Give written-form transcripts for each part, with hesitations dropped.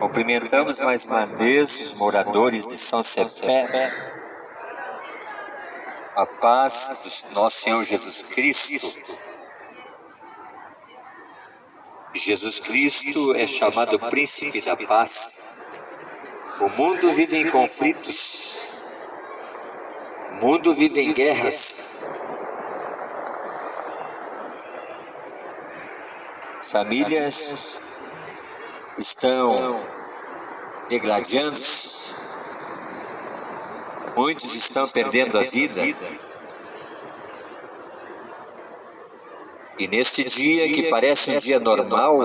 Cumprimentamos mais uma vez os moradores de São Cepé. A paz do nosso Senhor Jesus Cristo. Jesus Cristo é chamado Príncipe da Paz. O mundo vive em conflitos. O mundo vive em guerras. Famílias estão degladiando-se. Muitos estão perdendo a vida. E neste dia que parece um dia normal,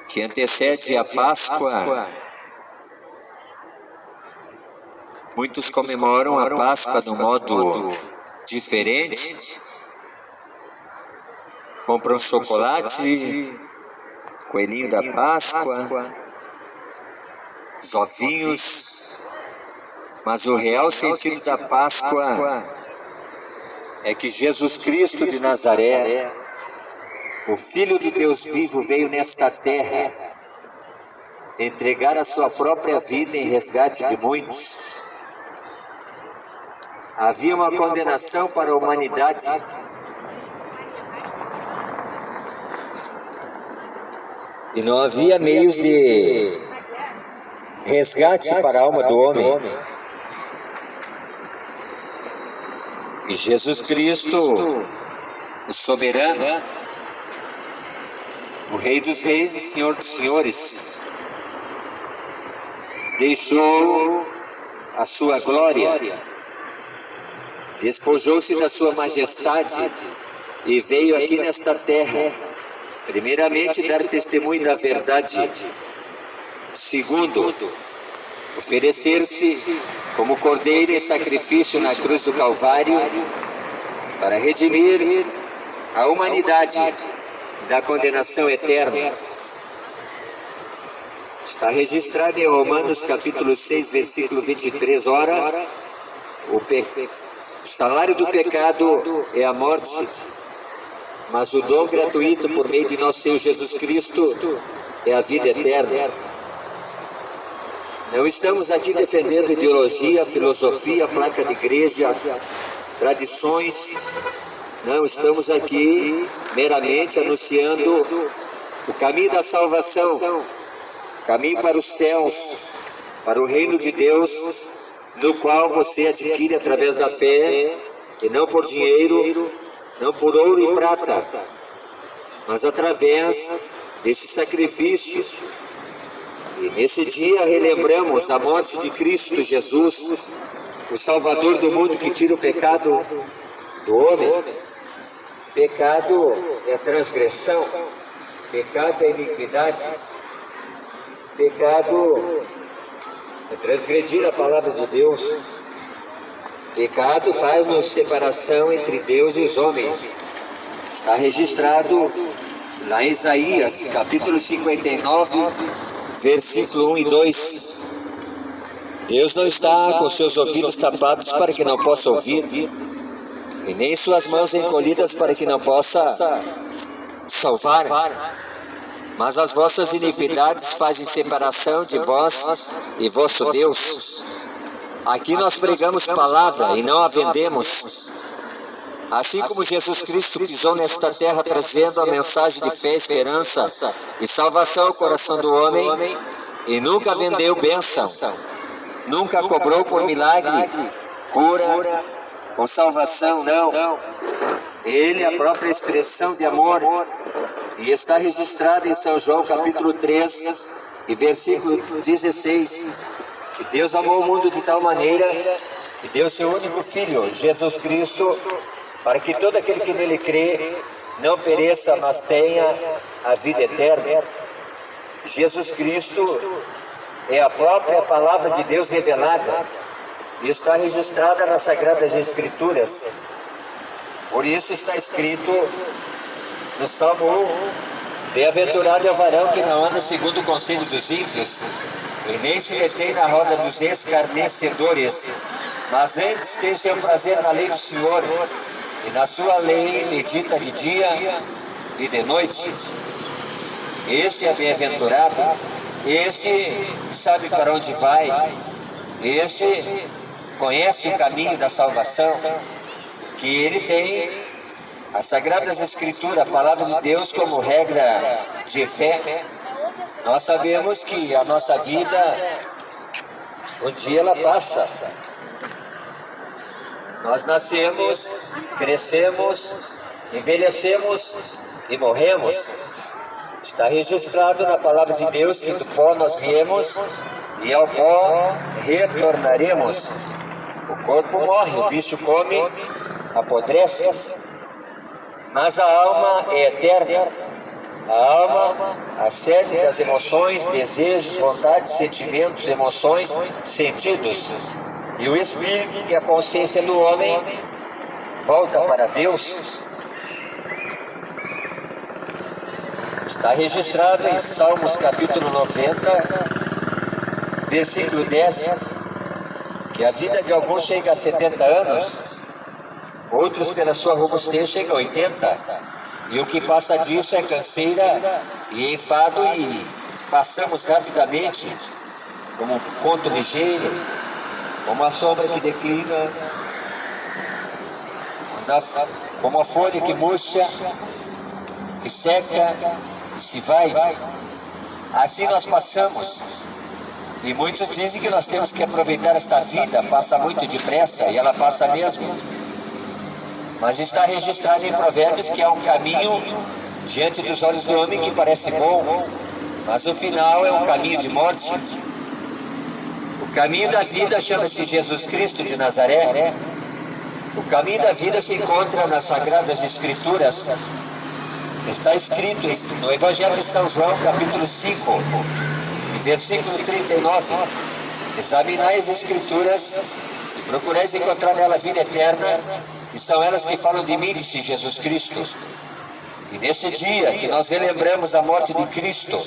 que antecede a Páscoa, muitos comemoram a Páscoa de um modo diferente. Compram chocolate, coelhinho da Páscoa, os ovinhos, mas o real sentido da Páscoa é que Jesus Cristo de Nazaré, o Filho de Deus vivo, veio nesta terra entregar a sua própria vida em resgate de muitos. Havia uma condenação para a humanidade. E não havia meios de resgate para a alma do homem. E Jesus Cristo, o soberano, o Rei dos Reis e Senhor dos Senhores, deixou a sua glória, despojou-se da sua majestade e veio aqui nesta terra, primeiramente dar testemunho da verdade, segundo, oferecer-se como cordeiro em sacrifício na cruz do Calvário para redimir a humanidade da condenação eterna. Está registrado em Romanos capítulo 6, versículo 23, ora, o salário do pecado é a morte, mas o dom gratuito por meio de nosso Senhor Jesus Cristo é a vida eterna. Não estamos aqui defendendo ideologia, filosofia, placa de igreja, tradições. Não, estamos aqui meramente anunciando o caminho da salvação, caminho para os céus, para o reino de Deus, no qual você adquire através da fé, e não por dinheiro, não por ouro e prata, mas através desse sacrifício. E nesse dia relembramos a morte de Cristo Jesus, o Salvador do mundo, que tira o pecado do homem. Pecado é transgressão, pecado é iniquidade, pecado é transgredir a palavra de Deus. Pecado faz-nos separação entre Deus e os homens. Está registrado lá em Isaías, capítulo 59, versículo 1 e 2. Deus não está com seus ouvidos tapados para que não possa ouvir, e nem suas mãos encolhidas para que não possa salvar. Mas as vossas iniquidades fazem separação de vós e vosso Deus. Aqui nós pregamos palavra e não a vendemos. Assim como Jesus Cristo pisou nesta terra trazendo a mensagem de fé, esperança e salvação ao coração do homem, e nunca vendeu bênção, nunca cobrou por milagre, cura, com salvação, não. Ele é a própria expressão de amor, e está registrado em São João capítulo 3 e versículo 16, que Deus amou o mundo de tal maneira que deu seu único Filho, Jesus Cristo, para que todo aquele que nele crê não pereça, mas tenha a vida eterna. Jesus Cristo é a própria palavra de Deus revelada e está registrada nas Sagradas Escrituras. Por isso está escrito no Salmo 1: bem-aventurado é o varão que não anda segundo o conselho dos ímpios, e nem se detém na roda dos escarnecedores, mas antes tem seu prazer na lei do Senhor, e na sua lei medita de dia e de noite. Este é bem-aventurado, Este sabe para onde vai, este conhece o caminho da salvação, que ele tem as Sagradas Escrituras, a Palavra de Deus como regra de fé. Nós sabemos que a nossa vida, um dia ela passa. Nós nascemos, crescemos, envelhecemos e morremos. Está registrado na Palavra de Deus que do pó nós viemos e ao pó retornaremos. O corpo morre, o bicho come, apodrece, mas a alma é eterna. A alma, a sede das emoções, desejos, vontades, sentimentos, emoções, sentidos. E o espírito, que é a consciência do homem, volta para Deus. Está registrado em Salmos capítulo 90, versículo 10, que a vida de alguns chega a 70 anos, outros pela sua robustez chegam a 80, e o que passa disso é canseira e enfado, e passamos rapidamente, como um conto ligeiro, como a sombra que declina, como a folha que murcha, que seca e se vai. Assim nós passamos. E muitos dizem que nós temos que aproveitar esta vida, passa muito depressa, e ela passa mesmo. Mas está registrado em Provérbios que há um caminho diante dos olhos do homem que parece bom, mas o final é um caminho de morte. O caminho da vida chama-se Jesus Cristo de Nazaré. O caminho da vida se encontra nas Sagradas Escrituras. Está escrito no Evangelho de São João, capítulo 5, versículo 39. Examinai as Escrituras e procurais encontrar nela a vida eterna, e são elas que falam de mim, disse Jesus Cristo. E nesse dia que nós relembramos a morte de Cristo,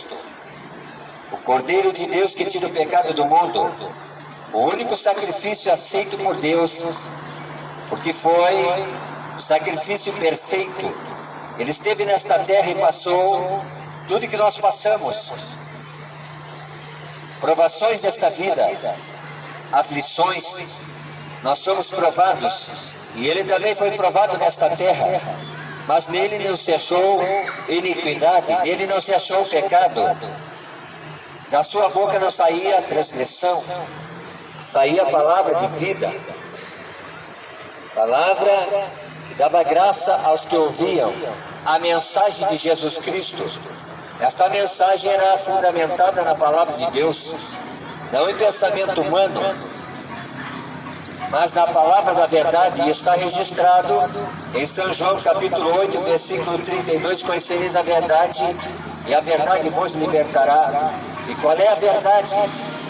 o Cordeiro de Deus que tira o pecado do mundo, o único sacrifício aceito por Deus, porque foi o sacrifício perfeito. Ele esteve nesta terra e passou tudo que nós passamos, provações desta vida, aflições. Nós somos provados, e ele também foi provado nesta terra, mas nele não se achou iniquidade, nele não se achou pecado. Da sua boca não saía a transgressão, saía a palavra de vida, palavra que dava graça aos que ouviam a mensagem de Jesus Cristo. Esta mensagem era fundamentada na palavra de Deus, não em pensamento humano, mas na palavra da verdade. E está registrado em São João capítulo 8, versículo 32, conhecereis a verdade, e a verdade vos libertará. E qual é a verdade?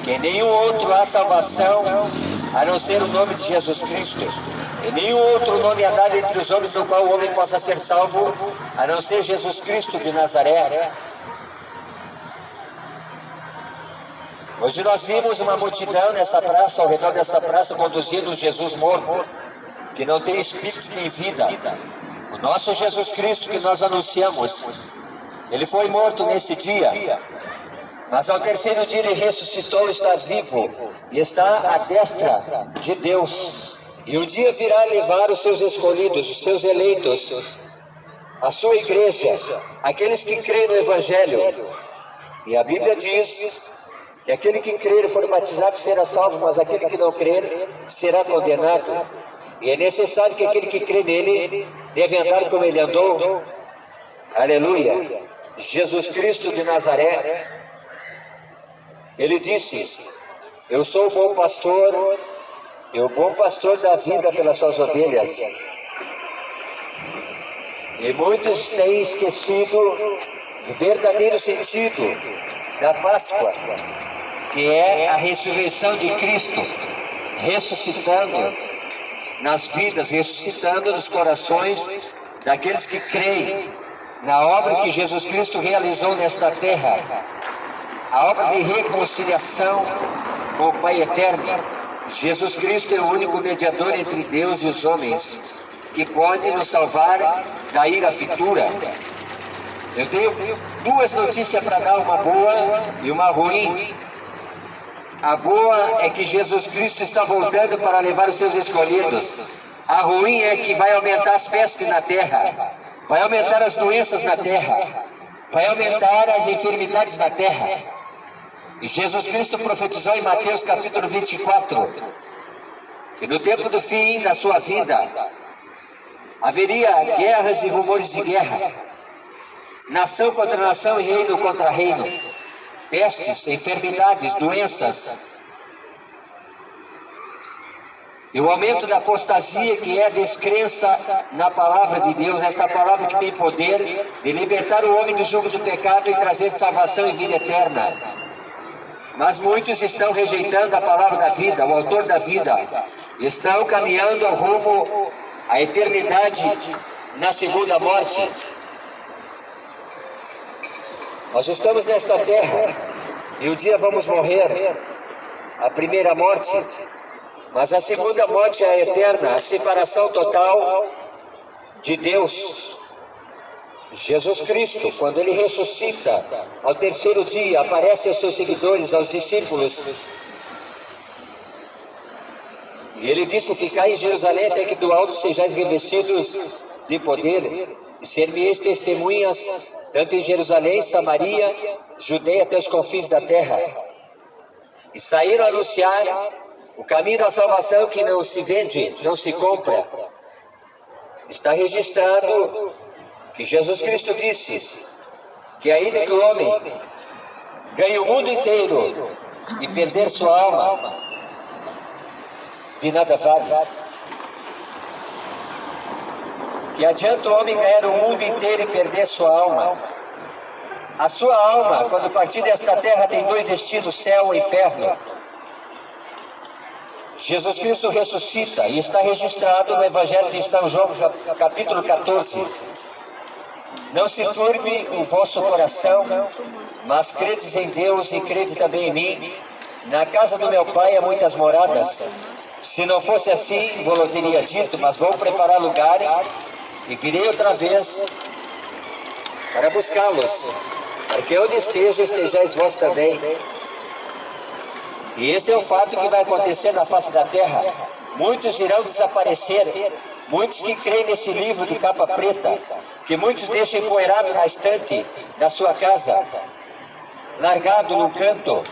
Que em nenhum outro há salvação, a não ser o nome de Jesus Cristo. E nenhum outro nome é dado entre os homens no qual o homem possa ser salvo, a não ser Jesus Cristo de Nazaré. Hoje nós vimos uma multidão nessa praça, ao redor desta praça, conduzindo um Jesus morto, que não tem espírito nem vida. O nosso Jesus Cristo que nós anunciamos, ele foi morto nesse dia, mas ao terceiro dia ele ressuscitou, está vivo e está à destra de Deus. E um dia virá levar os seus escolhidos, os seus eleitos, a sua igreja, aqueles que creem no Evangelho. E a Bíblia diz que aquele que crer e for batizado será salvo, mas aquele que não crer será condenado. E é necessário que aquele que crê nele deve andar como ele andou. Aleluia. Jesus Cristo de Nazaré, ele disse: eu sou o bom pastor, e o bom pastor dá vida pelas suas ovelhas. E muitos têm esquecido o verdadeiro sentido da Páscoa, que é a ressurreição de Cristo, ressuscitando nas vidas, ressuscitando nos corações daqueles que creem na obra que Jesus Cristo realizou nesta terra, a obra de reconciliação com o Pai eterno. Jesus Cristo é o único mediador entre Deus e os homens, que pode nos salvar da ira futura. Eu tenho duas notícias para dar, uma boa e uma ruim. A boa é que Jesus Cristo está voltando para levar os seus escolhidos. A ruim é que vai aumentar as pestes na terra, vai aumentar as doenças na terra, vai aumentar as enfermidades na terra. E Jesus Cristo profetizou em Mateus capítulo 24, que no tempo do fim da sua vida, haveria guerras e rumores de guerra, nação contra nação e reino contra reino, pestes, enfermidades, doenças. E o aumento da apostasia, que é a descrença na palavra de Deus, esta palavra que tem poder de libertar o homem do jugo do pecado e trazer salvação e vida eterna. Mas muitos estão rejeitando a palavra da vida, o autor da vida, estão caminhando ao rumo à eternidade na segunda morte. Nós estamos nesta terra e um dia vamos morrer, a primeira morte, mas a segunda morte é a eterna, a separação total de Deus. Jesus Cristo, quando ele ressuscita ao terceiro dia, aparece aos seus seguidores, aos discípulos, e ele disse: ficai em Jerusalém até que do alto sejais revestidos de poder, e ser-me-eis testemunhas, tanto em Jerusalém, Samaria, Judeia até os confins da terra. E saíram a anunciar o caminho da salvação, que não se vende, não se compra. Está registrado que Jesus Cristo disse que ainda que o homem ganhe o mundo inteiro e perder sua alma, de nada vale. Que adianta o homem ganhar o mundo inteiro e perder sua alma? A sua alma, quando partir desta terra, tem dois destinos: céu ou inferno. Jesus Cristo ressuscita e está registrado no Evangelho de São João, capítulo 14. Não se turbe o vosso coração, mas credes em Deus e crede também em mim. Na casa do meu Pai há muitas moradas. Se não fosse assim, vou-lo teria dito, mas vou preparar lugar e virei outra vez para buscá-los, para que onde esteja, estejais vós também. E esse é o fato que vai acontecer na face da terra. Muitos irão desaparecer, muitos que creem nesse livro de capa preta, que muitos deixam empoeirado na estante da sua casa, largado num canto.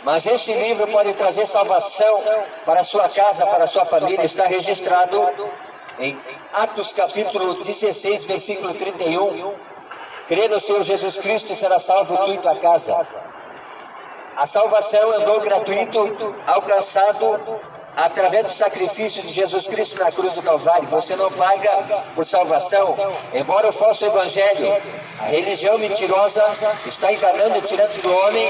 Mas esse livro pode trazer salvação para a sua casa, para a sua família. Está registrado em Atos capítulo 16, versículo 31. Crê no Senhor Jesus Cristo e será salvo tu e tua casa. A salvação é um dom gratuito, alcançado através do sacrifício de Jesus Cristo na cruz do Calvário. Você não paga por salvação. Embora o falso evangelho, a religião mentirosa, está enganando e tirando do homem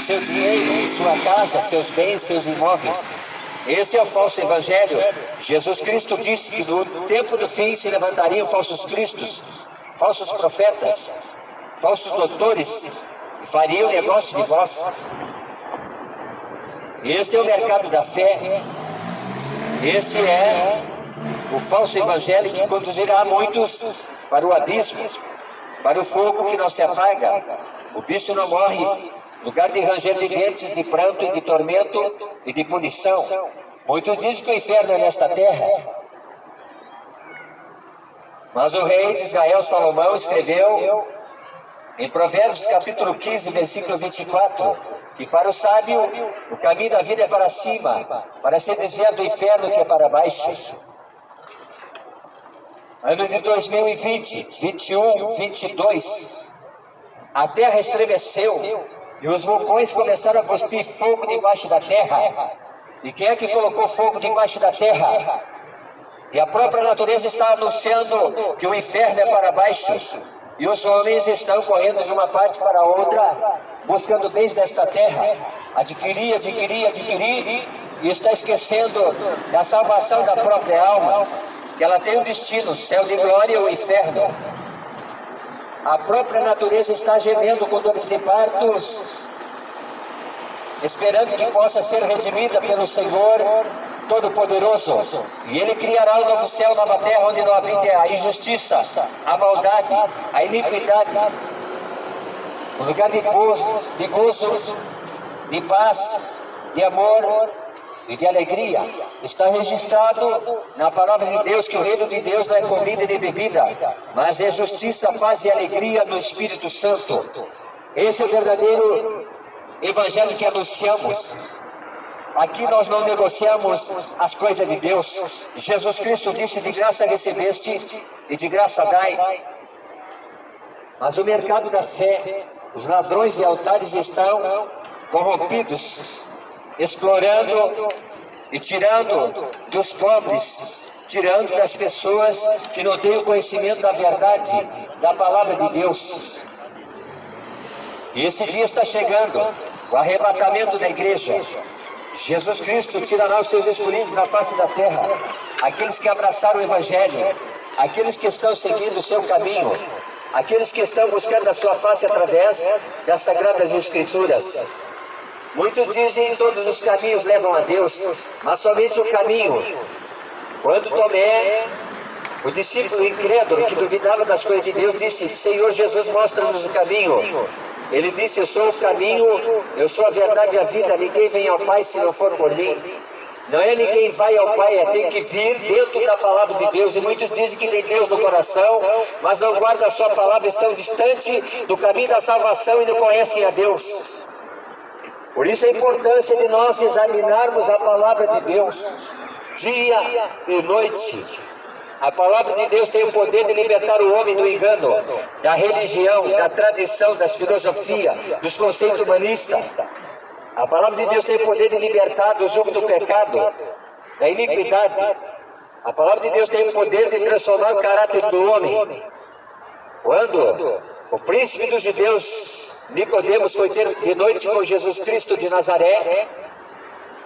seu dinheiro, sua casa, seus bens, seus imóveis. Esse é o falso evangelho. Jesus Cristo disse que no tempo do fim se levantariam falsos cristos, falsos profetas, falsos doutores, e fariam negócio de vós. Esse é o mercado da fé. Esse é o falso evangelho que conduzirá muitos para o abismo, para o fogo que não se apaga. O bicho não morre, lugar de ranger de dentes, de pranto e de tormento e de punição. Muitos dizem que o inferno é nesta terra. Mas o rei de Israel, Salomão, escreveu em Provérbios capítulo 15, versículo 24, que para o sábio o caminho da vida é para cima, para ser desviado do inferno que é para baixo. Ano de 2020, 21, 22, a terra estremeceu e os vulcões começaram a cuspir fogo debaixo da terra. E quem é que colocou fogo debaixo da terra? E a própria natureza está anunciando que o inferno é para baixo. E os homens estão correndo de uma parte para outra, buscando bens desta terra, adquirir, e está esquecendo da salvação da própria alma, que ela tem um destino, céu de glória ou inferno. A própria natureza está gemendo com dores de partos, esperando que possa ser redimida pelo Senhor Todo-Poderoso, e Ele criará um novo céu, nova terra, onde não habite a injustiça, a maldade, a iniquidade, um lugar de gozo, de paz, de amor e de alegria. Está registrado na palavra de Deus que o reino de Deus não é comida nem bebida, mas é justiça, paz e alegria no Espírito Santo. Esse é o verdadeiro evangelho que anunciamos. Aqui nós não negociamos as coisas de Deus. Jesus Cristo disse: de graça recebeste e de graça dai. Mas o mercado da fé, os ladrões de altares estão corrompidos, explorando e tirando dos pobres, tirando das pessoas que não têm o conhecimento da verdade, da palavra de Deus. E esse dia está chegando, o arrebatamento da igreja. Jesus Cristo tirará os seus escolhidos da face da terra, aqueles que abraçaram o Evangelho, aqueles que estão seguindo o seu caminho, aqueles que estão buscando a sua face através das Sagradas Escrituras. Muitos dizem que todos os caminhos levam a Deus, mas somente o caminho. Quando Tomé, o discípulo incrédulo que duvidava das coisas de Deus, disse: Senhor Jesus, mostra-nos o caminho. Ele disse: eu sou o caminho, eu sou a verdade e a vida, ninguém vem ao Pai se não for por mim. Não é ninguém vai ao Pai, é tem que vir dentro da palavra de Deus. E muitos dizem que tem Deus no coração, mas não guardam a sua palavra, estão distante do caminho da salvação e não conhecem a Deus. Por isso a importância de nós examinarmos a palavra de Deus dia e noite. A palavra de Deus tem o poder de libertar o homem do engano, da religião, da tradição, das filosofias, dos conceitos humanistas. A palavra de Deus tem o poder de libertar do jugo do pecado, da iniquidade. A palavra de Deus tem o poder de transformar o caráter do homem. Quando o príncipe dos judeus, Nicodemos, foi ter de noite com Jesus Cristo de Nazaré,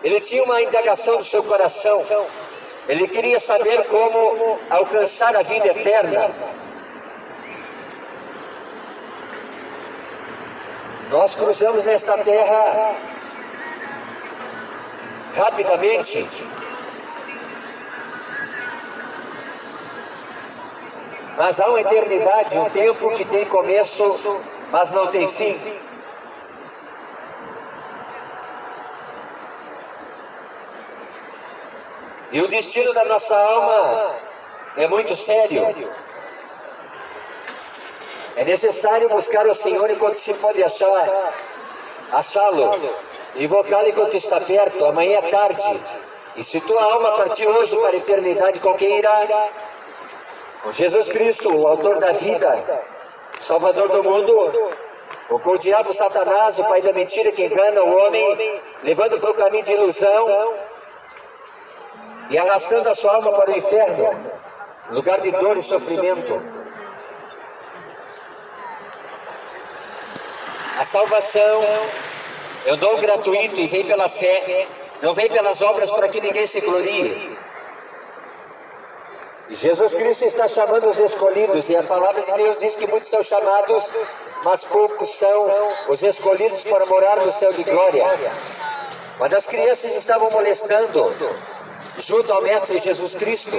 ele tinha uma indagação no seu coração. Ele queria saber como alcançar a vida eterna. Nós cruzamos nesta terra rapidamente. Mas há uma eternidade, um tempo que tem começo, mas não tem fim. E o destino da nossa alma é muito sério. É necessário buscar o Senhor enquanto se pode achá-lo, invocá-lo enquanto está perto. Amanhã é tarde. E se tua alma partir hoje para a eternidade, com quem irá? Com Jesus Cristo, o autor da vida, Salvador do mundo, ou com o diabo Satanás, o pai da mentira que engana o homem, levando para o caminho de ilusão e arrastando a sua alma para o inferno, lugar de dor e sofrimento. A salvação é um dom gratuito e vem pela fé, não vem pelas obras para que ninguém se glorie. Jesus Cristo está chamando os escolhidos, e a palavra de Deus diz que muitos são chamados, mas poucos são os escolhidos para morar no céu de glória. Quando as crianças estavam molestando junto ao Mestre Jesus Cristo,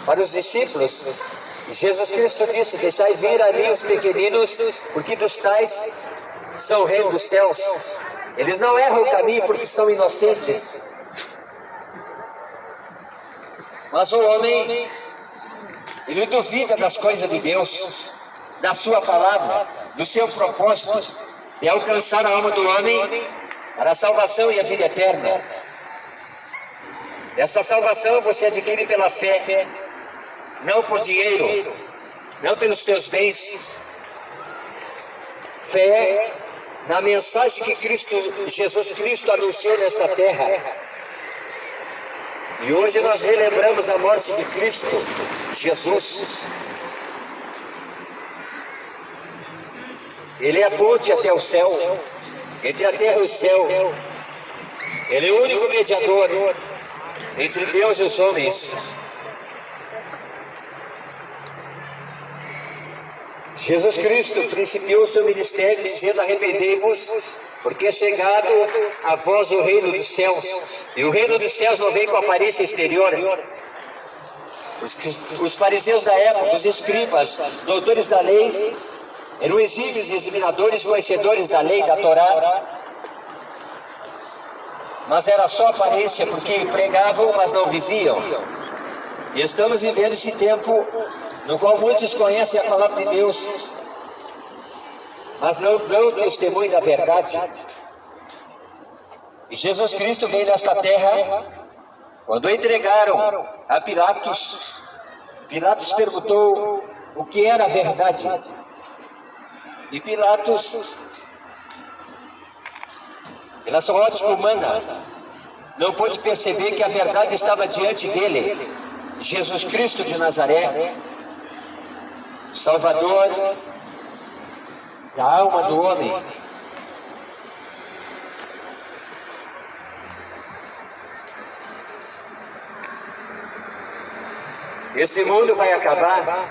para os discípulos, Jesus Cristo disse: deixai vir a mim os pequeninos, porque dos tais são o reino dos céus. Eles não erram o caminho porque são inocentes. Mas o homem, ele duvida das coisas de Deus, da sua palavra, do seu propósito de alcançar a alma do homem para a salvação e a vida eterna. Essa salvação você adquire pela fé, não por dinheiro, não pelos teus bens. Fé na mensagem que Jesus Cristo anunciou nesta terra. E hoje nós relembramos a morte de Cristo, Jesus. Ele é a ponte até o céu, entre a terra e o céu. Ele é o único mediador entre Deus e os homens. Jesus Cristo principiou seu ministério dizendo: arrependei-vos, porque é chegado a vós o reino dos céus. E o reino dos céus não vem com aparência exterior. Os fariseus da época, os escribas, doutores da lei, eram exímios e examinadores, conhecedores da lei, da Torá. Mas era só aparência, porque pregavam, mas não viviam. E estamos vivendo esse tempo no qual muitos conhecem a palavra de Deus, mas não dão testemunho da verdade. E Jesus Cristo veio nesta terra. Quando o entregaram a Pilatos, Pilatos perguntou o que era a verdade. E Pilatos, pela sua ótica humana, não pôde perceber que a verdade estava diante dele. Jesus Cristo de Nazaré, Salvador da alma do homem. Esse mundo vai acabar,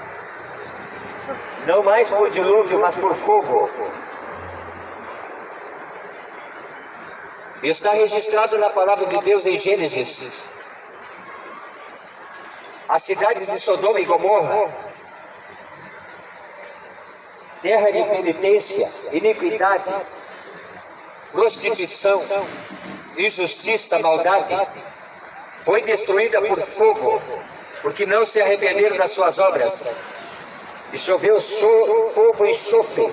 não mais por dilúvio, mas por fogo. Está registrado na palavra de Deus em Gênesis. As cidades de Sodoma e Gomorra, terra de penitência, iniquidade, prostituição, injustiça, maldade, foi destruída por fogo, porque não se arrependeram das suas obras. E choveu fogo e enxofre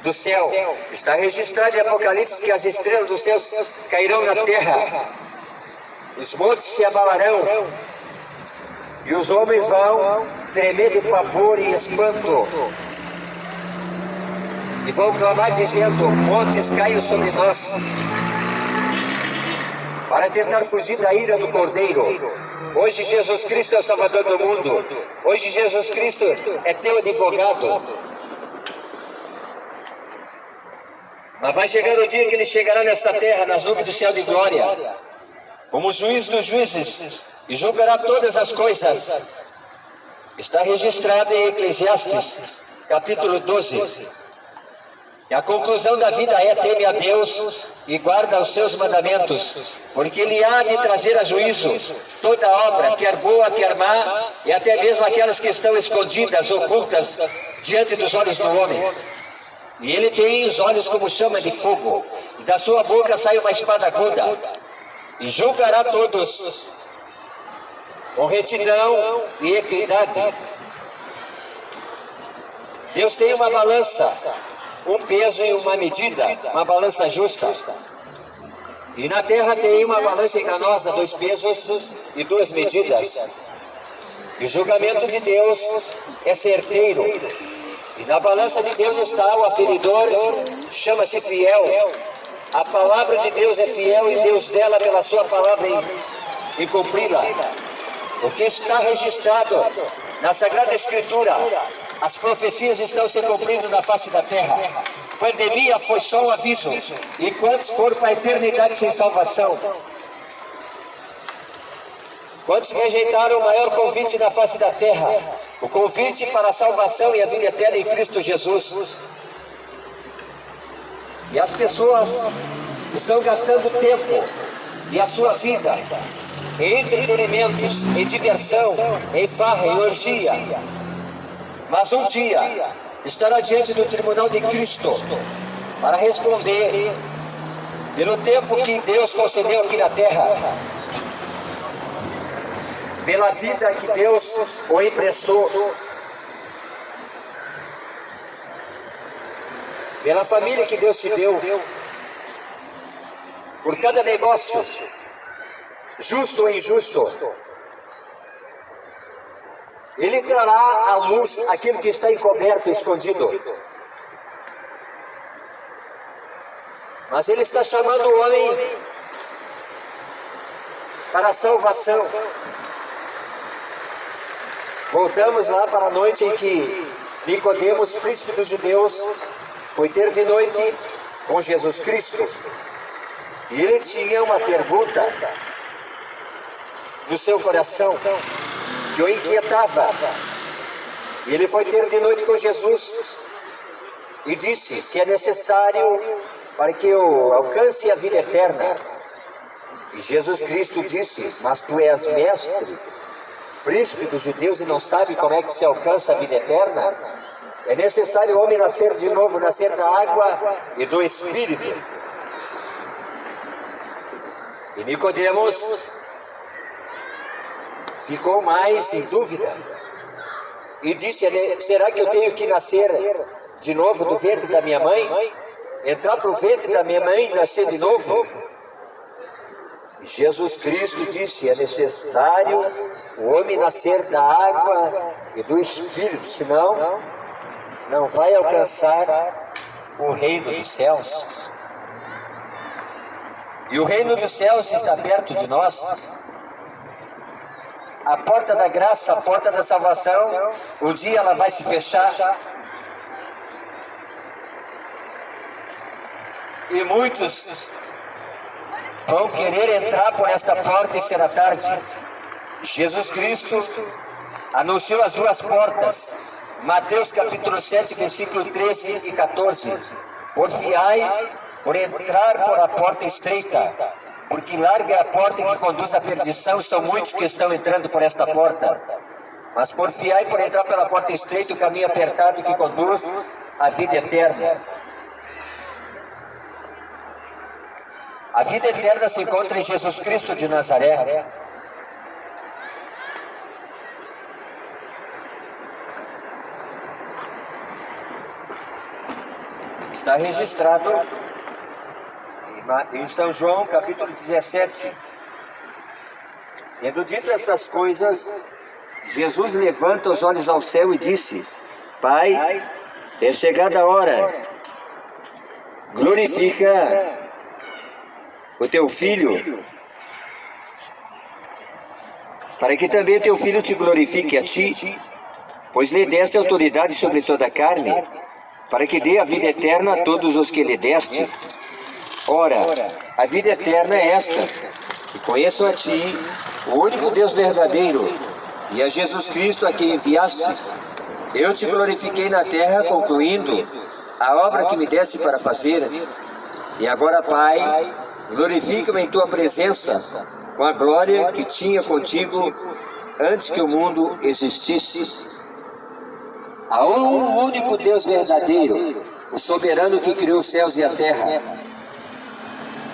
do céu. Está registrado em Apocalipse que as estrelas dos céus cairão na terra, os montes se abalarão, e os homens vão tremer de pavor e espanto, e vão clamar dizendo: montes caiam sobre nós, para tentar fugir da ira do Cordeiro. Hoje Jesus Cristo é o Salvador do mundo. Hoje Jesus Cristo é teu advogado. Mas vai chegar o dia que ele chegará nesta terra, nas nuvens do céu de glória, como juiz dos juízes, e julgará todas as coisas. Está registrado em Eclesiastes, capítulo 12. E a conclusão da vida é: teme a Deus e guarda os seus mandamentos, porque Ele há de trazer a juízo toda obra, quer boa, quer má, e até mesmo aquelas que estão escondidas, ocultas, diante dos olhos do homem. E Ele tem os olhos como chama de fogo, e da sua boca sai uma espada aguda, e julgará todos com retidão e equidade. Deus tem uma balança, um peso e uma medida, uma balança justa. E na terra tem uma balança enganosa, 2 pesos e 2 medidas. E o julgamento de Deus é certeiro. E na balança de Deus está o aferidor, chama-se fiel. A palavra de Deus é fiel, e Deus vela pela sua palavra em cumpri-la. O que está registrado na Sagrada Escritura, as profecias estão se cumprindo na face da terra. Pandemia foi só um aviso, e quantos foram para a eternidade sem salvação? Quantos rejeitaram o maior convite na face da terra, o convite para a salvação e a vida eterna em Cristo Jesus? E as pessoas estão gastando tempo e a sua vida em entretenimentos, em diversão, em farra, em orgia. Mas um dia estará diante do tribunal de Cristo para responder pelo tempo que Deus concedeu aqui na terra, pela vida que Deus o emprestou, pela família que Deus te deu, por cada negócio, justo ou injusto. Ele trará à luz aquilo que está encoberto, escondido. Mas Ele está chamando o homem para a salvação. Voltamos lá para a noite em que Nicodemos, príncipe dos judeus, foi ter de noite com Jesus Cristo. E ele tinha uma pergunta no seu coração que o inquietava. E ele foi ter de noite com Jesus, e disse que é necessário para que eu alcance a vida eterna. E Jesus Cristo disse: mas tu és mestre, príncipe dos judeus, e não sabe como é que se alcança a vida eterna? É necessário o homem nascer de novo, nascer da água e do Espírito. E Nicodemos ficou mais em dúvida e disse: será que eu tenho que nascer de novo do ventre da minha mãe? Entrar para o ventre da minha mãe e nascer de novo? Jesus Cristo disse: é necessário o homem nascer da água e do Espírito, senão não vai alcançar o reino dos céus. E o reino dos céus está perto de nós. A porta da graça, a porta da salvação, um dia ela vai se fechar. E muitos vão querer entrar por esta porta e será tarde. Jesus Cristo anunciou as duas portas. Mateus capítulo 7, versículo 13 e 14. Porfiai por entrar por a porta estreita, porque larga é a porta que conduz à perdição, são muitos que estão entrando por esta porta. Mas porfiai por entrar pela porta estreita, o caminho apertado que conduz à vida eterna. A vida eterna se encontra em Jesus Cristo de Nazaré. Está registrado em São João, capítulo 17. Tendo dito essas coisas, Jesus levanta os olhos ao céu e disse: Pai, é chegada a hora, glorifica o teu Filho, para que também teu Filho te glorifique a ti, pois lhe deste autoridade sobre toda a carne, para que dê a vida eterna a todos os que lhe deste. Ora, a vida eterna é esta: que conheçam a ti, o único Deus verdadeiro, e a Jesus Cristo a quem enviaste. Eu te glorifiquei na terra, concluindo a obra que me deste para fazer. E agora, Pai, glorifica-me em tua presença, com a glória que tinha contigo antes que o mundo existisse. Há um único Deus verdadeiro, o soberano que criou os céus e a terra.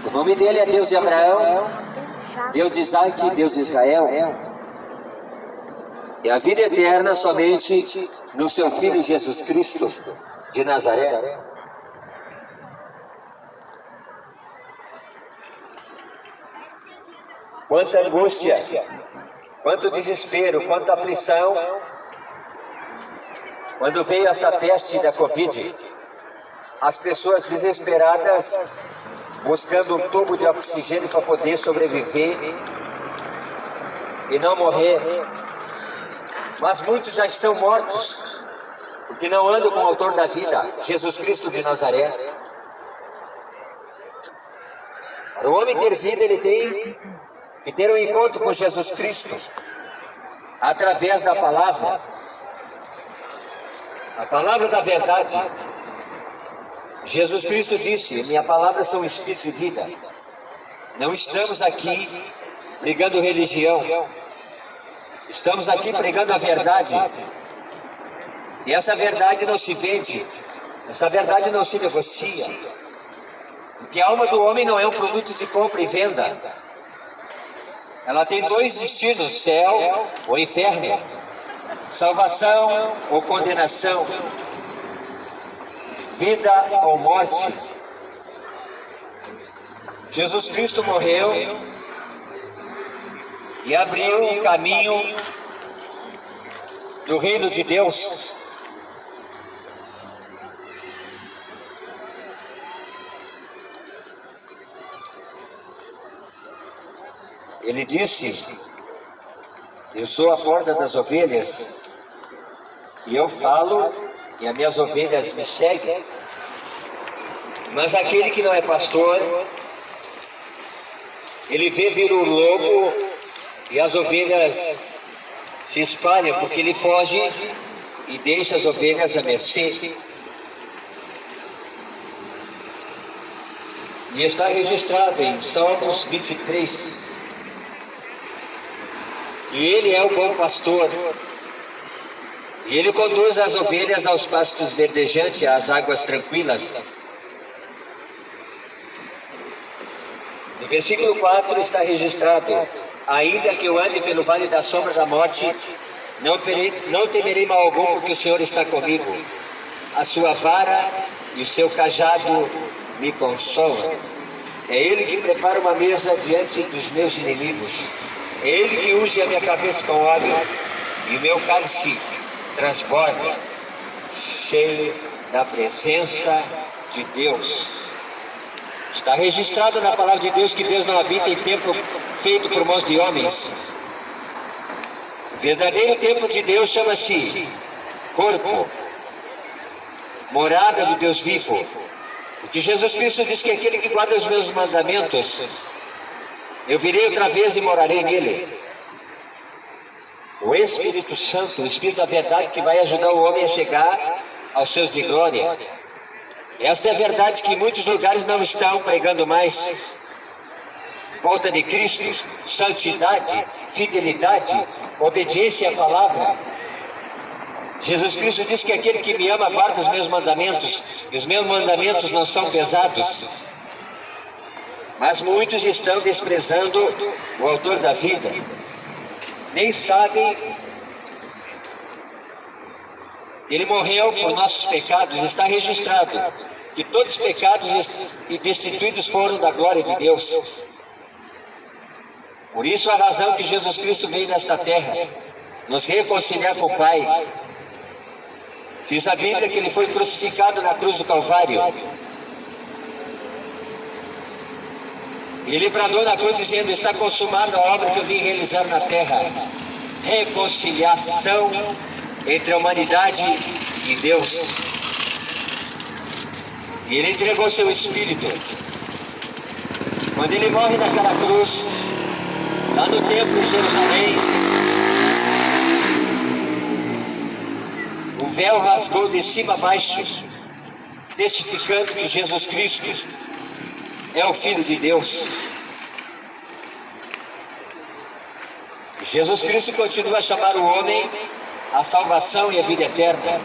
O nome dele é Deus de Abraão, Deus de Isaac, Deus de Israel. E a vida eterna somente no seu Filho Jesus Cristo de Nazaré. Quanta angústia, quanto desespero, quanta aflição, quando veio esta peste da Covid. As pessoas desesperadas buscando um tubo de oxigênio para poder sobreviver e não morrer. Mas muitos já estão mortos, porque não andam com o autor da vida, Jesus Cristo de Nazaré. Para o homem ter vida, ele tem que ter um encontro com Jesus Cristo, através da palavra, a palavra da verdade. Jesus Cristo disse: minha palavra são espírito e vida. Não estamos aqui pregando religião, estamos aqui pregando a verdade. E essa verdade não se vende, essa verdade não se negocia, porque a alma do homem não é um produto de compra e venda. Ela tem dois destinos: céu ou inferno, salvação ou condenação, vida ou morte. Jesus Cristo morreu e abriu um caminho do reino de Deus. Ele disse: eu sou a porta das ovelhas, e eu falo, e as minhas ovelhas me seguem. Mas aquele que não é pastor, ele vê vir o lobo, e as ovelhas se espalham, porque ele foge e deixa as ovelhas à mercê. E está registrado em Salmos 23. E Ele é o bom pastor. E Ele conduz as ovelhas aos pastos verdejantes, às águas tranquilas. No versículo 4 está registrado: ainda que eu ande pelo vale da sombra da morte, não temerei mal algum, porque o Senhor está comigo. A sua vara e o seu cajado me consolam. É Ele que prepara uma mesa diante dos meus inimigos. É Ele que unge a minha cabeça com óleo, e o meu cálice transborda, cheio da presença de Deus. Está registrado na palavra de Deus que Deus não habita em templo feito por mãos de homens. O verdadeiro templo de Deus chama-se corpo, morada do Deus vivo. Porque Jesus Cristo diz que aquele que guarda os meus mandamentos, eu virei outra vez e morarei nele. O Espírito Santo, o Espírito da verdade, que vai ajudar o homem a chegar aos seus de glória. Esta é a verdade que em muitos lugares não estão pregando mais. Volta de Cristo, santidade, fidelidade, obediência à palavra. Jesus Cristo diz que aquele que me ama guarda os meus mandamentos, e os meus mandamentos não são pesados. Mas muitos estão desprezando o autor da vida. Nem sabem. Ele morreu por nossos pecados. Está registrado que todos os pecados e destituídos foram da glória de Deus. Por isso a razão que Jesus Cristo veio nesta terra, nos reconciliar com o Pai. Diz a Bíblia que Ele foi crucificado na cruz do Calvário. Ele bradou na cruz dizendo: está consumada a obra que eu vim realizar na terra. Reconciliação entre a humanidade e Deus. E Ele entregou seu Espírito. Quando Ele morre naquela cruz, lá no templo em Jerusalém, o véu rasgou de cima a baixo, testificando que Jesus Cristo é o Filho de Deus. E Jesus Cristo continua a chamar o homem à salvação e à vida eterna.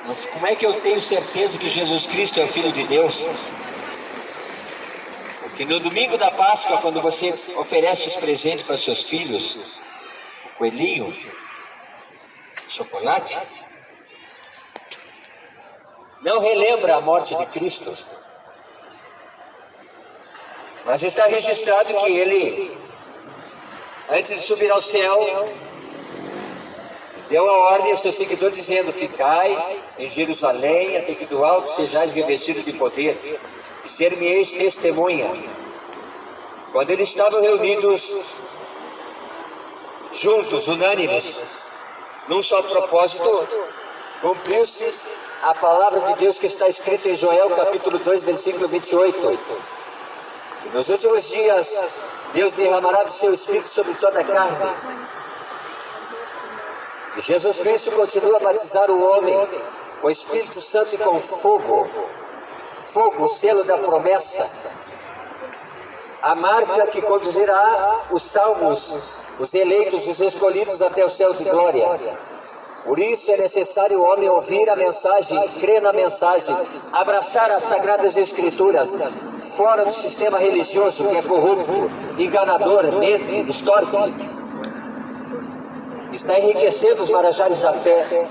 Mas como é que eu tenho certeza que Jesus Cristo é o Filho de Deus? Porque no domingo da Páscoa, quando você oferece os presentes para seus filhos, o coelhinho, chocolate, não relembra a morte de Cristo, mas está registrado que Ele, antes de subir ao céu, deu a ordem aos seus seguidores dizendo: ficai em Jerusalém, até que do alto sejais revestidos de poder, e ser-me-eis testemunha. Quando eles estavam reunidos, juntos, unânimes, num só propósito, cumpriu-se a palavra de Deus que está escrita em Joel capítulo 2, versículo 28. E nos últimos dias, Deus derramará do seu Espírito sobre toda a carne. E Jesus Cristo continua a batizar o homem com o Espírito Santo e com fogo. Fogo, o selo da promessa. A marca que conduzirá os salvos, os eleitos, os escolhidos até o céu de glória. Por isso é necessário o homem ouvir a mensagem, crer na mensagem, abraçar as Sagradas Escrituras, fora do sistema religioso que é corrupto, enganador, mente, histórico. Está enriquecendo os marajares da fé,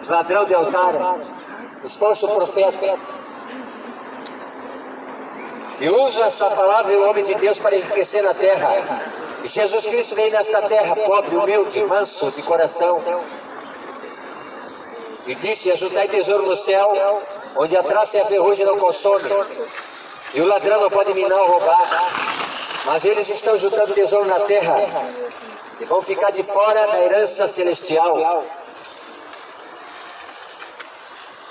os ladrão de altar, os falsos profetas. E usa essa palavra e o homem de Deus para enriquecer na terra. E Jesus Cristo veio nesta terra pobre, humilde, manso de coração. E disse: ajuntai tesouro no céu, onde a traça e a ferrugem não consomem, e o ladrão não pode minar ou roubar. Mas eles estão juntando tesouro na terra, e vão ficar de fora da herança celestial.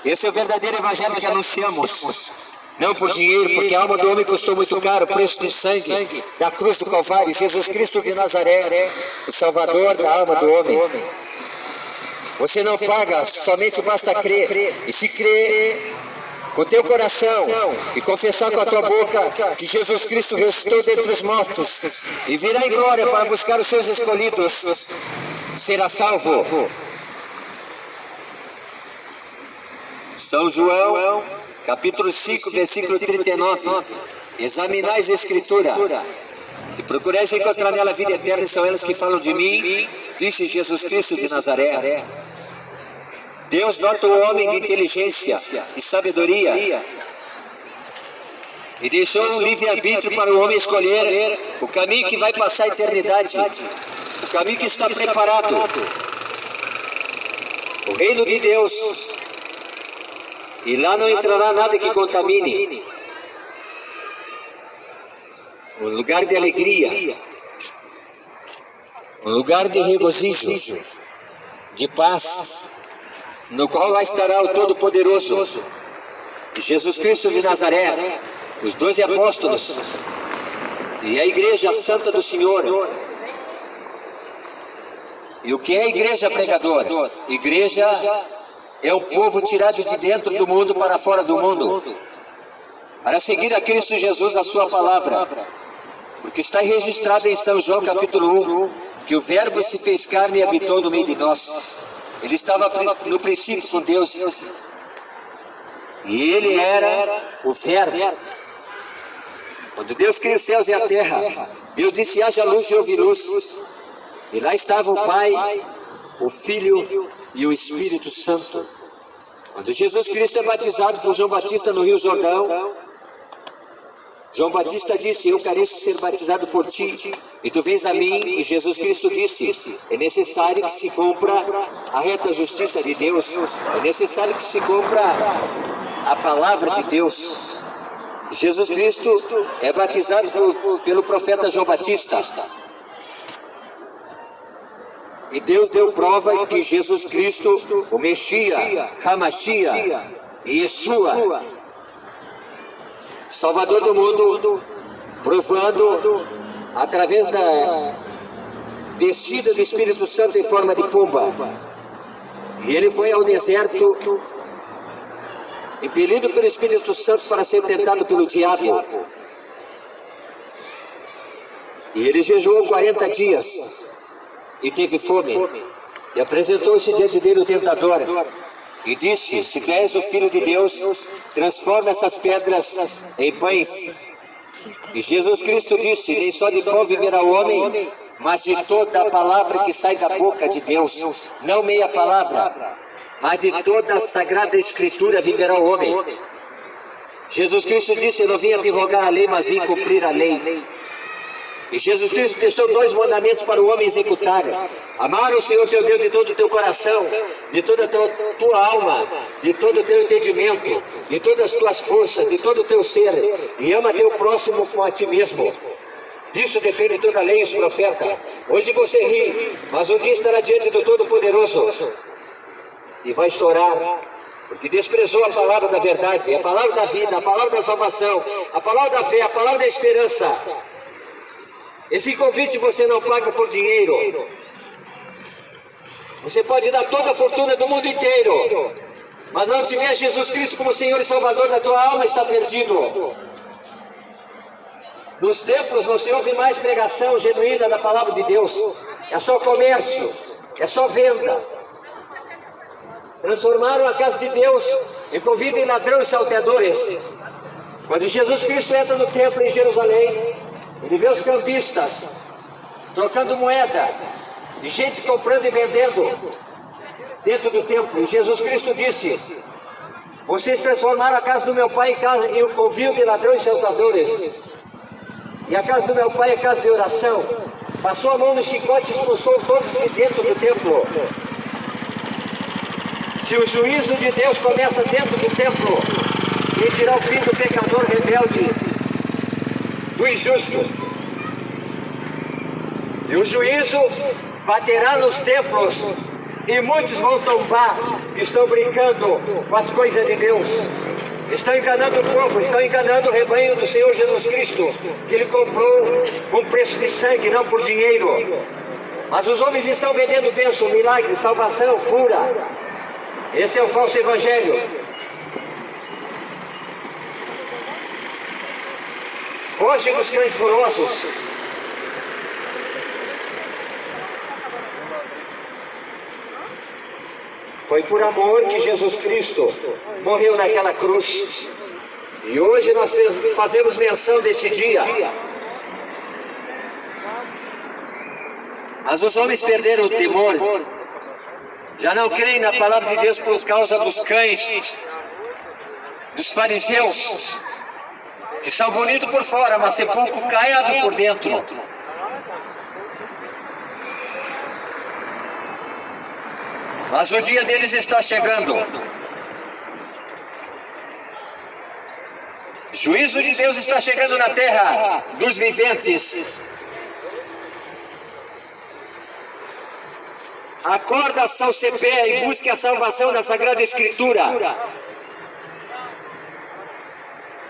Esse é o verdadeiro evangelho que anunciamos. Não por dinheiro, porque a alma do homem custou muito caro, o preço de sangue da cruz do Calvário. Jesus Cristo de Nazaré, o Salvador da alma do homem. você não paga, somente basta crer. E se crer com o teu coração e confessar com a tua boca que Jesus Cristo ressuscitou dentre os mortos e virá em glória para buscar os seus escolhidos, será salvo. São João, capítulo 5, versículo 39. Examinais a Escritura e procurais encontrar nela a vida eterna, e são elas que falam de mim, disse Jesus Cristo de Nazaré. Deus dota o homem de inteligência e sabedoria e deixou um livre-arbítrio para o homem escolher o caminho que vai passar a eternidade, o caminho que está preparado. O reino de Deus, e lá não entrará nada que contamine. Um lugar de alegria, um lugar de regozijo, de paz, no qual lá estará o Todo-Poderoso, Jesus Cristo de Nazaré, os 12 apóstolos e a Igreja Santa do Senhor. E o que é igreja, pregador? Igreja é um povo tirado de dentro do mundo para fora do mundo, para seguir a Cristo Jesus, a sua palavra. Porque está registrado em São João capítulo 1, que o Verbo se fez carne e habitou no meio de nós. Ele estava no princípio com Deus, e Ele era o Verbo. Quando Deus criou os céus e a terra, Deus disse: haja luz, e houve luz. E lá estava o Pai, o Filho e o Espírito Santo. Quando Jesus Cristo é batizado por João Batista no Rio Jordão, João Batista disse: eu careço ser batizado por ti, e tu vens a mim. E Jesus Cristo disse: é necessário que se cumpra a reta justiça de Deus, é necessário que se cumpra a palavra de Deus. Jesus Cristo é batizado pelo profeta João Batista, e Deus deu prova que Jesus Cristo, o Messias, Hamashia e Yeshua, Salvador do mundo, provando através da descida do Espírito Santo em forma de pomba. E ele foi ao deserto, impelido pelo Espírito Santo para ser tentado pelo diabo. E ele jejuou 40 dias e teve fome. E apresentou-se diante dele o tentador e disse: se tu és o Filho de Deus, transforma essas pedras em pães. E Jesus Cristo disse: nem só de pão viverá o homem, mas de toda a palavra que sai da boca de Deus. Não meia palavra, mas de toda a sagrada Escritura viverá o homem. Jesus Cristo disse: eu não vim abrogar a lei, mas vim cumprir a lei. E Jesus Cristo deixou 2 mandamentos para o homem executar: amar o Senhor teu Deus de todo o teu coração, de toda a tua alma, de todo o teu entendimento, de todas as tuas forças, de todo o teu ser, e ama teu próximo como a ti mesmo. Disso depende toda a lei e os profetas. Hoje você ri, mas um dia estará diante do Todo-Poderoso e vai chorar, porque desprezou a palavra da verdade, a palavra da vida, a palavra da salvação, a palavra da fé, a palavra da esperança. Esse convite você não paga por dinheiro. Você pode dar toda a fortuna do mundo inteiro, mas não tiver Jesus Cristo como Senhor e Salvador da tua alma, está perdido. Nos templos não se ouve mais pregação genuína da palavra de Deus. É só comércio, é só venda. Transformaram a casa de Deus em convite de ladrões e salteadores. Quando Jesus Cristo entra no templo em Jerusalém, ele vê os cambistas trocando moeda, e gente comprando e vendendo dentro do templo. E Jesus Cristo disse: vocês transformaram a casa do meu pai em um convívio de ladrões e salteadores, e a casa do meu pai é casa de oração. Passou a mão no chicote e expulsou todos de dentro do templo. Se o juízo de Deus começa dentro do templo, e tirar o fim do pecador rebelde, do injusto, e o juízo baterá nos templos, e muitos vão tombar. Estão brincando com as coisas de Deus, estão enganando o povo, estão enganando o rebanho do Senhor Jesus Cristo, que Ele comprou com preço de sangue, não por dinheiro. Mas os homens estão vendendo bênção, milagre, salvação, cura. Esse é o falso evangelho. Foge dos cães grossos. Foi por amor que Jesus Cristo morreu naquela cruz. E hoje nós fazemos menção desse dia. Mas os homens perderam o temor. Já não creem na palavra de Deus por causa dos cães, dos fariseus, que são bonitos por fora, mas sepulcro caiado por dentro. Mas o dia deles está chegando. Juízo de Deus está chegando na terra dos viventes. Acorda, Salcepé, e busque a salvação na Sagrada Escritura.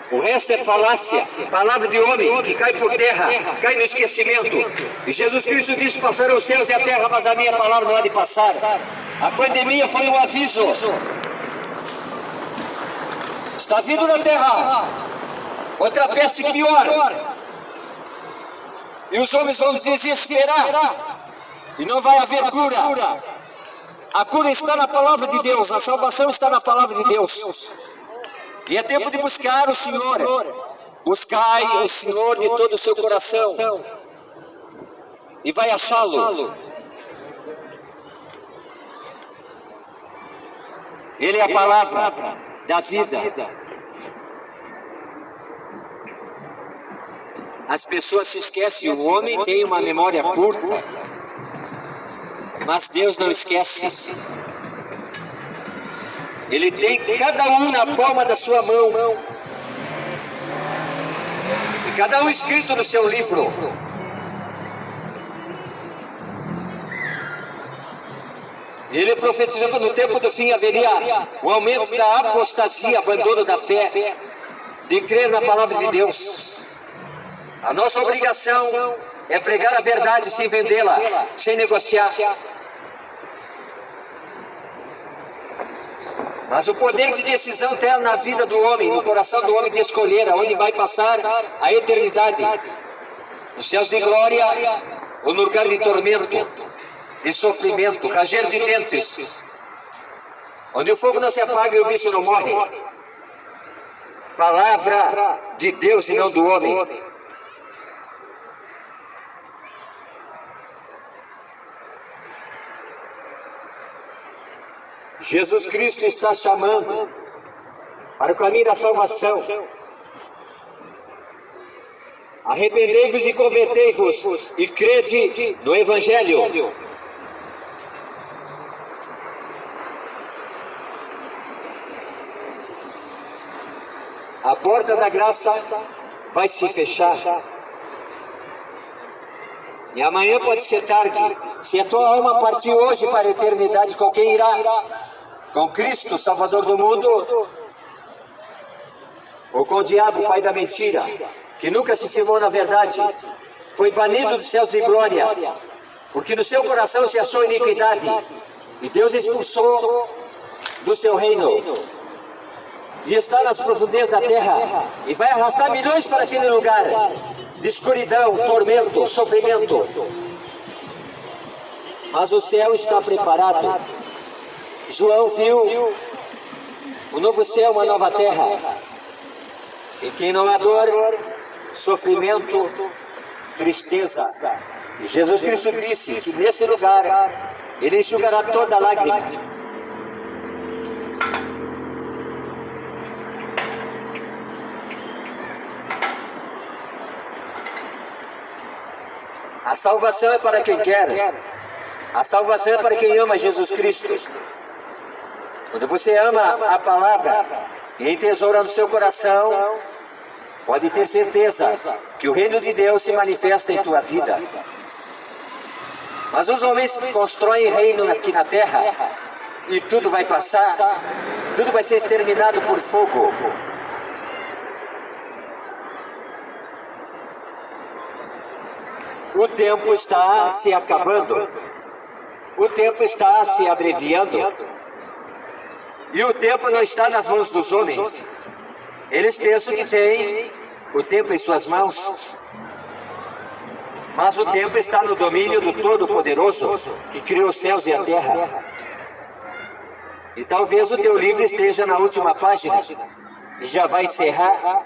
O resto é falácia, palavra de homem que cai por terra, cai no esquecimento. E Jesus Cristo disse: passarão os céus e a terra, mas a minha palavra não há de passar. A pandemia foi um aviso. Está vindo na terra outra peste pior. E os homens vão desesperar. E não vai haver cura. A cura está na palavra de Deus. A salvação está na palavra de Deus. E é tempo de buscar o Senhor. Buscai o Senhor de todo o seu coração. E vai achá-lo. Ele é a palavra da vida. As pessoas se esquecem. O homem tem uma memória curta. Mas Deus não esquece. Ele tem cada um na palma da sua mão. E cada um escrito no seu livro. Ele profetizou que no tempo do fim haveria o aumento da apostasia, abandono da fé, de crer na palavra de Deus. A nossa obrigação é pregar a verdade sem vendê-la, sem negociar. Mas o poder de decisão está na vida do homem, no coração do homem de escolher aonde vai passar a eternidade. Nos céus de glória ou no lugar de tormento, de sofrimento, ranger de dentes. Onde o fogo não se apaga e o bicho não morre. Palavra de Deus e não do homem. Jesus Cristo está chamando para o caminho da salvação. Arrependei-vos e convertei-vos e crede no Evangelho. A porta da graça vai se fechar. E amanhã pode ser tarde. Se a tua alma partir hoje para a eternidade, com quem irá? Com Cristo, Salvador do mundo? Ou com o diabo, pai da mentira, que nunca se firmou na verdade? Foi banido dos céus de glória, porque no seu coração se achou iniquidade. E Deus expulsou do seu reino. E está nas profundezas da terra. E vai arrastar milhões para aquele lugar de escuridão, tormento, sofrimento. Mas o céu está preparado. João viu o novo céu, uma nova terra. E quem não há dor, sofrimento, tristeza. E Jesus Cristo disse que nesse lugar Ele enxugará toda lágrima. A salvação é para quem quer. A salvação é para quem ama Jesus Cristo. Quando você ama a palavra e entesoura no seu coração, pode ter certeza que o reino de Deus se manifesta em tua vida. Mas os homens constroem reino aqui na terra e tudo vai passar, tudo vai ser exterminado por fogo. O tempo está se acabando. O tempo está se abreviando. E o tempo não está nas mãos dos homens. Eles pensam que têm o tempo em suas mãos. Mas o tempo está no domínio do Todo-Poderoso, que criou os céus e a terra. E talvez o teu livro esteja na última página, e já vai encerrar.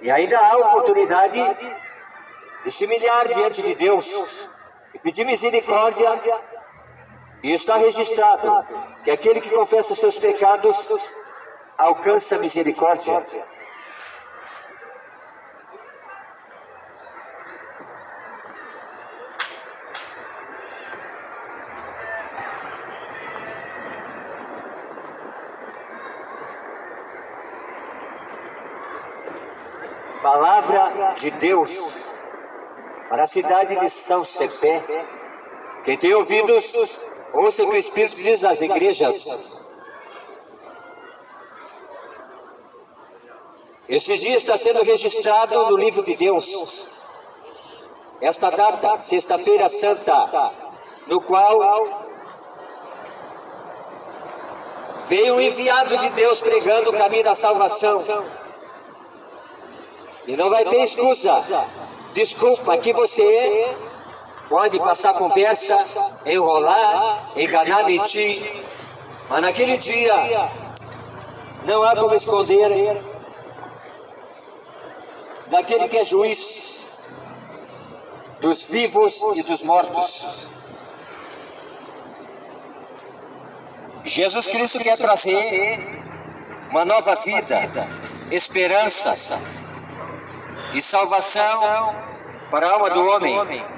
E ainda há oportunidade de se humilhar diante de Deus e pedir misericórdia. E está registrado que aquele que confessa seus pecados alcança misericórdia. Palavra de Deus para a cidade de São Cepé. Quem tem ouvidos, ouça o que o Espírito diz às igrejas. Esse dia está sendo registrado no livro de Deus. Esta data, Sexta-feira Santa, no qual veio o enviado de Deus pregando o caminho da salvação. E não vai ter excusa. Desculpa que você pode passar conversa, enrolar, enganar, mentir. Mas naquele dia não há como esconder daquele que é juiz dos vivos e dos mortos. Jesus Cristo quer trazer uma nova vida, esperança e salvação para a alma do homem.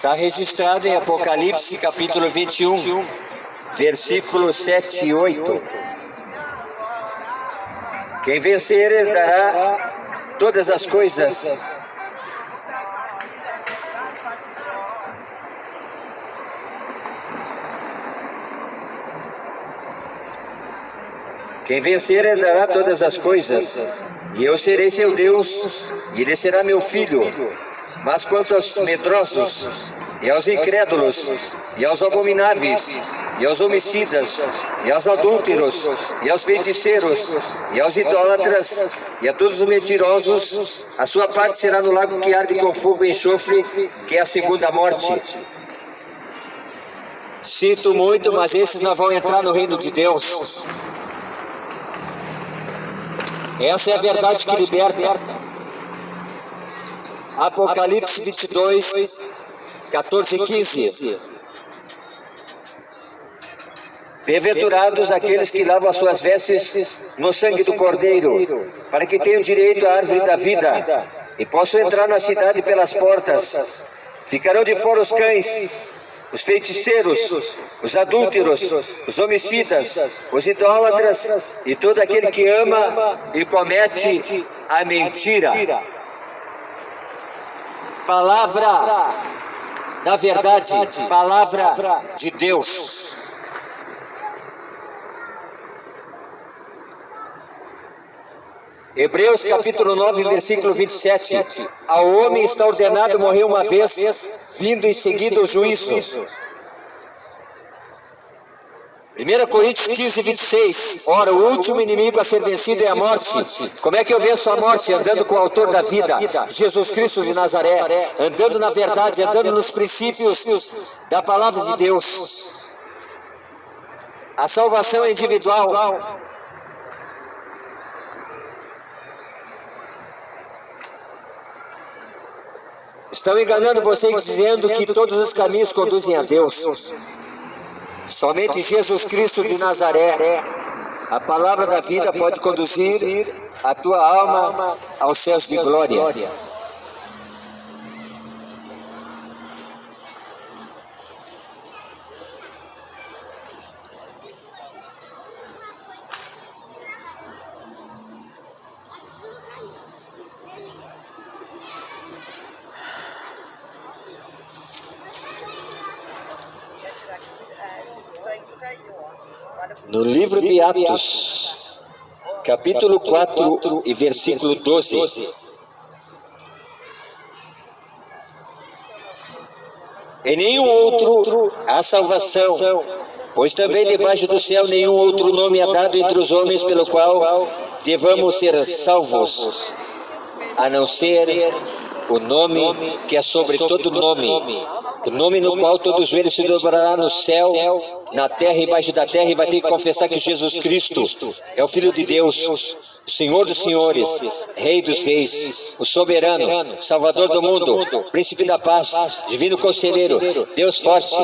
Está registrado em Apocalipse capítulo 21, versículos 7 e 8. Quem vencer herdará todas as coisas. Quem vencer herdará todas as coisas, e eu serei seu Deus, e ele será meu filho. Mas quanto aos medrosos, e aos incrédulos, e aos abomináveis, e aos homicidas, e aos adúlteros, e aos feiticeiros, e aos idólatras, e a todos os mentirosos, a sua parte será no lago que arde com fogo e enxofre, que é a segunda morte. Sinto muito, mas esses não vão entrar no reino de Deus. Essa é a verdade que liberta. Apocalipse 22, 14 e 15. Bem-aventurados aqueles que lavam as suas vestes no sangue do Cordeiro, para que tenham direito à árvore da vida e possam entrar na cidade pelas portas. Ficarão de fora os cães, os feiticeiros, os adúlteros, os homicidas, os idólatras e todo aquele que ama e comete a mentira. Palavra da verdade, palavra de Deus. Hebreus capítulo 9, versículo 27. Ao homem está ordenado morrer uma vez, vindo em seguida o juízo. 1 Coríntios 15, 26. Ora, o último inimigo a ser vencido é a morte. Como é que eu venço a morte? Andando com o autor da vida, Jesus Cristo de Nazaré, andando na verdade, andando nos princípios da palavra de Deus. A salvação é individual. Estão enganando vocês dizendo que todos os caminhos conduzem a Deus. Somente Jesus Cristo de Nazaré, a palavra da vida, pode conduzir a tua alma aos céus de glória. No livro de Atos, capítulo 4 e versículo 12. Em nenhum outro há salvação, pois também debaixo do céu nenhum outro nome é dado entre os homens pelo qual devamos ser salvos, a não ser o nome que é sobre todo nome, o nome no qual todo joelho se dobrará no céu, na terra e embaixo da terra, e vai ter que confessar que Jesus Cristo é o Filho de Deus, o Senhor dos senhores, Rei dos reis, o soberano, Salvador do mundo, Príncipe da paz, Divino Conselheiro, Deus forte,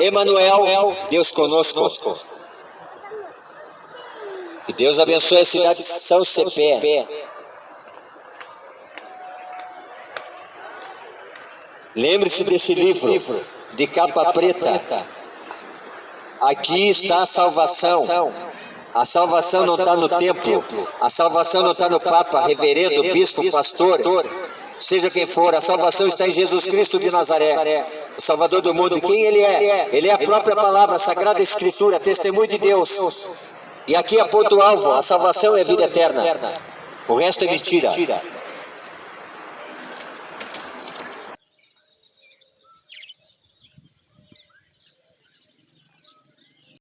Emanuel, Deus conosco. E Deus abençoe a cidade de São Cepé. Lembre-se desse livro de capa preta. Aqui está a salvação. A salvação não está no templo. A salvação não está no Papa, reverendo, bispo, pastor, seja quem for. A salvação está em Jesus Cristo de Nazaré, o Salvador do mundo. E quem Ele é? Ele é a própria palavra, a Sagrada Escritura, testemunho de Deus. E aqui é ponto alvo. A salvação é vida eterna. O resto é mentira.